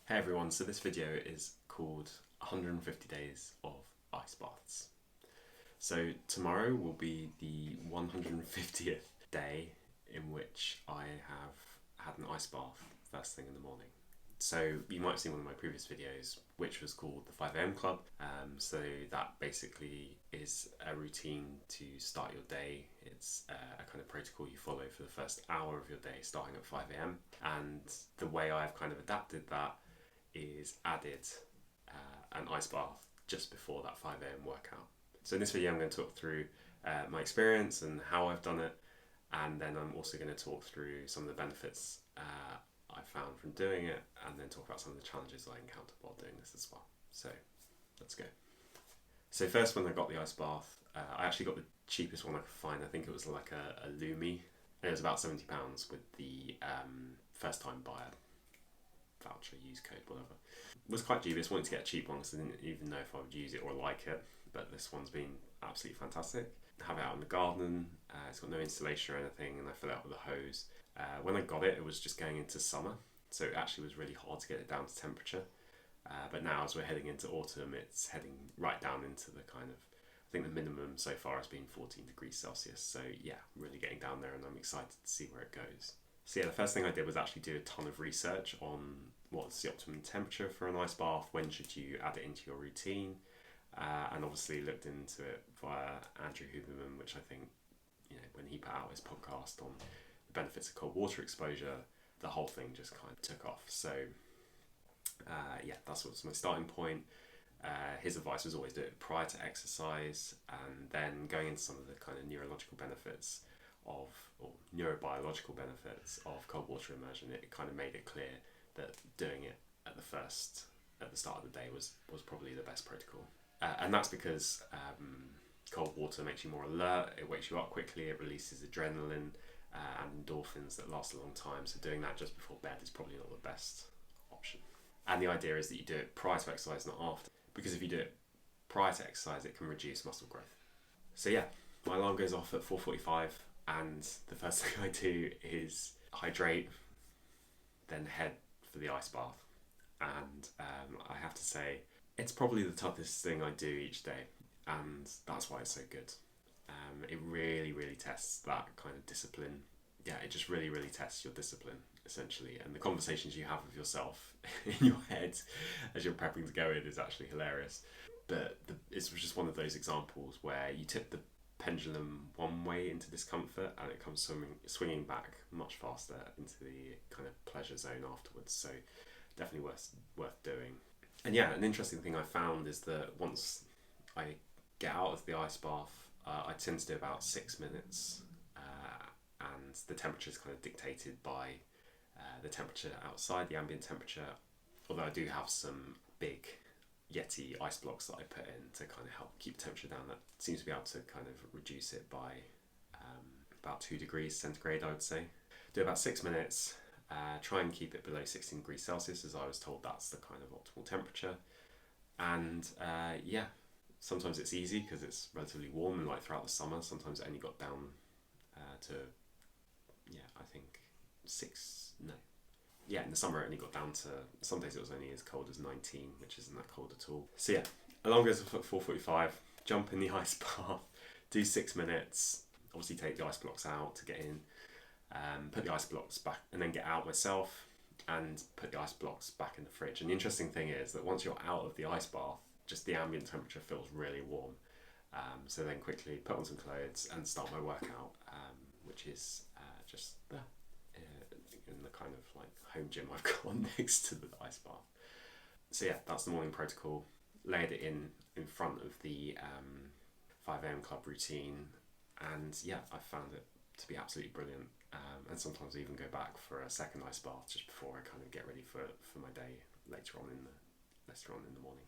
Hey everyone, so this video is called 150 Days of Ice Baths. So tomorrow will be the 150th day in which I have had an ice bath first thing in the morning. So you might have seen one of my previous videos which was called the 5am Club. So that basically is a routine to start your day. It's a kind of protocol you follow for the first hour of your day starting at 5am, and the way I've kind of adapted that is added an ice bath just before that 5am workout. So in this video I'm going to talk through my experience and how I've done it, and then I'm also going to talk through some of the benefits I found from doing it, and then talk about some of the challenges I encountered while doing this as well. So let's go. So first, when I got the ice bath, I actually got the cheapest one I could find. I think it was like a Lumi, and it was about £70 with the first time buyer voucher, use code, whatever. It was quite dubious, wanting to get a cheap one because I didn't even know if I would use it or like it, but this one's been absolutely fantastic. I have it out in the garden, it's got no installation or anything, and I fill it up with a hose. When I got it, it was just going into summer, so it actually was really hard to get it down to temperature. But now, as we're heading into autumn, it's heading right down into the kind of, I think the minimum so far has been 14 degrees Celsius. So yeah, really getting down there, and I'm excited to see where it goes. So yeah, the first thing I did was actually do a ton of research on what's the optimum temperature for an ice bath, when should you add it into your routine, and obviously looked into it via Andrew Huberman, which I think, when he put out his podcast on the benefits of cold water exposure, the whole thing just kind of took off. So yeah, that's what's my starting point. His advice was always do it prior to exercise, and then going into some of the kind of neurological benefits or neurobiological benefits of cold water immersion. It kind of made it clear that doing it at the start of the day was probably the best protocol. And that's because cold water makes you more alert, it wakes you up quickly, it releases adrenaline and endorphins that last a long time. So doing that just before bed is probably not the best option. And the idea is that you do it prior to exercise, not after, because if you do it prior to exercise, it can reduce muscle growth. So yeah, my alarm goes off at 4:45, and the first thing I do is hydrate, then head for the ice bath. And I have to say, it's probably the toughest thing I do each day, and that's why it's so good. It really, really tests that kind of discipline. Yeah, it just really, really tests your discipline, essentially. And the conversations you have with yourself in your head as you're prepping to go in is actually hilarious. But it's just one of those examples where you tip the pendulum one way into discomfort, and it comes swinging back much faster into the kind of pleasure zone afterwards. So definitely worth doing. And yeah, an interesting thing I found is that once I get out of the ice bath, I tend to do about 6 minutes, and the temperature is kind of dictated by the temperature outside, the ambient temperature. Although I do have some big Yeti ice blocks that I put in to kind of help keep the temperature down. That seems to be able to kind of reduce it by about 2 degrees centigrade, I would say. Do about 6 minutes, try and keep it below 16 degrees Celsius, as I was told that's the kind of optimal temperature. And yeah, sometimes it's easy because it's relatively warm, and like throughout the summer, sometimes it only got down to, I think in the summer it only got down to, some days it was only as cold as 19, which isn't that cold at all. So yeah, alarm goes off at 4:45, jump in the ice bath, do 6 minutes, obviously take the ice blocks out to get in, put the ice blocks back, and then get out myself and put the ice blocks back in the fridge. And the interesting thing is that once you're out of the ice bath, just the ambient temperature feels really warm. So then quickly put on some clothes and start my workout, which is just in the kind of like home gym I've got next to the ice bath. So yeah, that's the morning protocol. Layered it in front of the 5am club routine, and yeah, I found it to be absolutely brilliant. And sometimes I even go back for a second ice bath just before I kind of get ready for my day later on in the morning.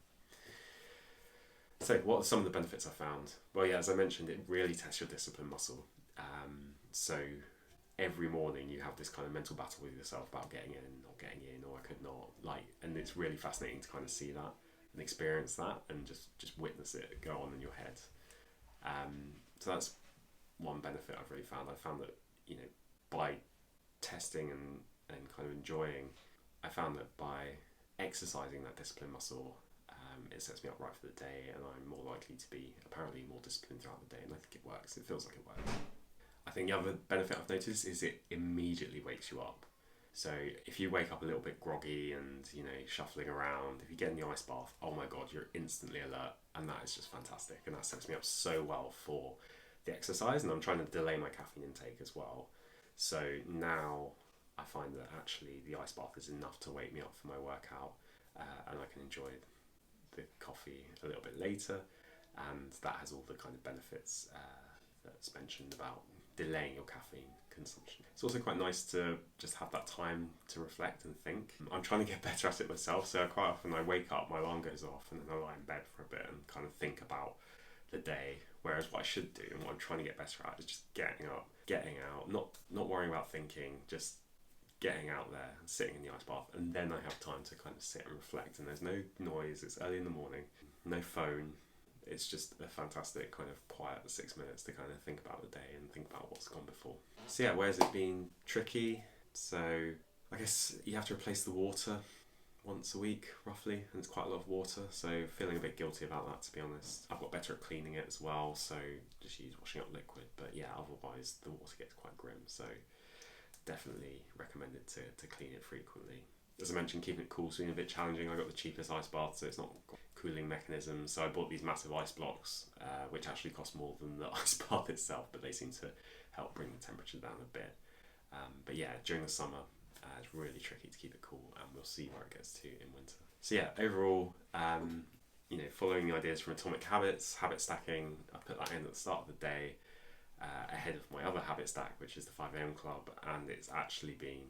So what are some of the benefits I found? Well, yeah, as I mentioned, it really tests your discipline muscle. So every morning you have this kind of mental battle with yourself about getting in, or I could not, and it's really fascinating to kind of see that and experience that and just witness it go on in your head. So that's one benefit I've really found. I found that, by testing and kind of enjoying, I found that by exercising that discipline muscle, it sets me up right for the day, and I'm more likely to be apparently more disciplined throughout the day, and I think it works. It feels like it works. I think the other benefit I've noticed is it immediately wakes you up. So if you wake up a little bit groggy and, you know, shuffling around, if you get in the ice bath, oh my god, you're instantly alert, and that is just fantastic, and that sets me up so well for the exercise. And I'm trying to delay my caffeine intake as well, so now I find that actually the ice bath is enough to wake me up for my workout, and I can enjoy the coffee a little bit later, and that has all the kind of benefits that's mentioned about delaying your caffeine consumption. It's also quite nice to just have that time to reflect and think. I'm trying to get better at it myself, so quite often I wake up, my alarm goes off, and then I lie in bed for a bit and kind of think about the day. Whereas what I should do and what I'm trying to get better at is just getting up, getting out, not worrying about thinking, just getting out there and sitting in the ice bath, and then I have time to kind of sit and reflect, and there's no noise, it's early in the morning, no phone. It's just a fantastic kind of quiet 6 minutes to kind of think about the day and think about what's gone before. So yeah, where's it been tricky? So I guess you have to replace the water once a week roughly, and it's quite a lot of water, so feeling a bit guilty about that, to be honest. I've got better at cleaning it as well, so just use washing up liquid, but yeah, otherwise the water gets quite grim, so definitely recommended to clean it frequently. As I mentioned, keeping it cool has been a bit challenging. I got the cheapest ice bath, so it's not got cooling mechanisms. So I bought these massive ice blocks, which actually cost more than the ice bath itself, but they seem to help bring the temperature down a bit. But yeah, during the summer, it's really tricky to keep it cool, and we'll see where it gets to in winter. So yeah, overall, you know, following the ideas from Atomic Habits, habit stacking, I put that in at the start of the day, ahead of my other habit stack, which is the 5am club, and it's actually been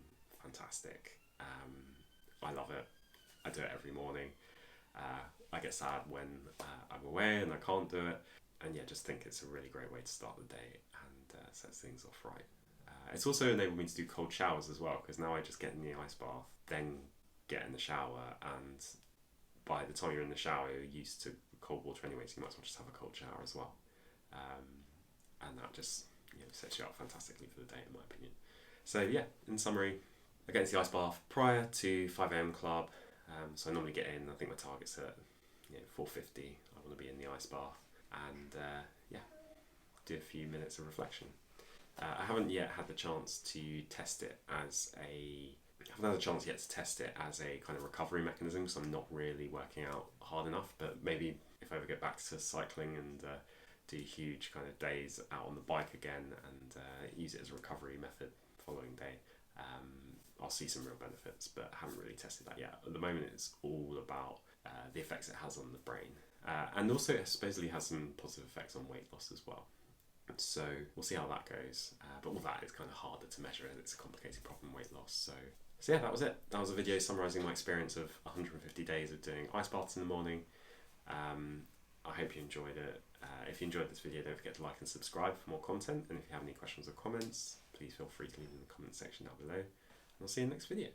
fantastic. I love it. I do it every morning. I get sad when I'm away and I can't do it, and yeah, just think it's a really great way to start the day and sets things off right. It's also enabled me to do cold showers as well, because now I just get in the ice bath, then get in the shower, and by the time you're in the shower you're used to cold water anyway, so you might as well just have a cold shower as well. And that just, you know, sets you up fantastically for the day, in my opinion. So yeah, in summary, I get into the ice bath prior to 5am club, so I normally get in, I think my target's at 4:50, I want to be in the ice bath, and yeah, do a few minutes of reflection. I haven't yet had the chance to test it as a kind of recovery mechanism, because I'm not really working out hard enough, but maybe if I ever get back to cycling and do huge kind of days out on the bike again and use it as a recovery method following day, I'll see some real benefits, but I haven't really tested that yet. At the moment it's all about the effects it has on the brain, and also it supposedly has some positive effects on weight loss as well. So we'll see how that goes, but all that is kind of harder to measure, and it's a complicated problem, weight loss. So yeah, that was it. That was a video summarising my experience of 150 days of doing ice baths in the morning. I hope you enjoyed it. If you enjoyed this video, don't forget to like and subscribe for more content, and if you have any questions or comments, please feel free to leave them in the comment section down below, and I'll see you in the next video.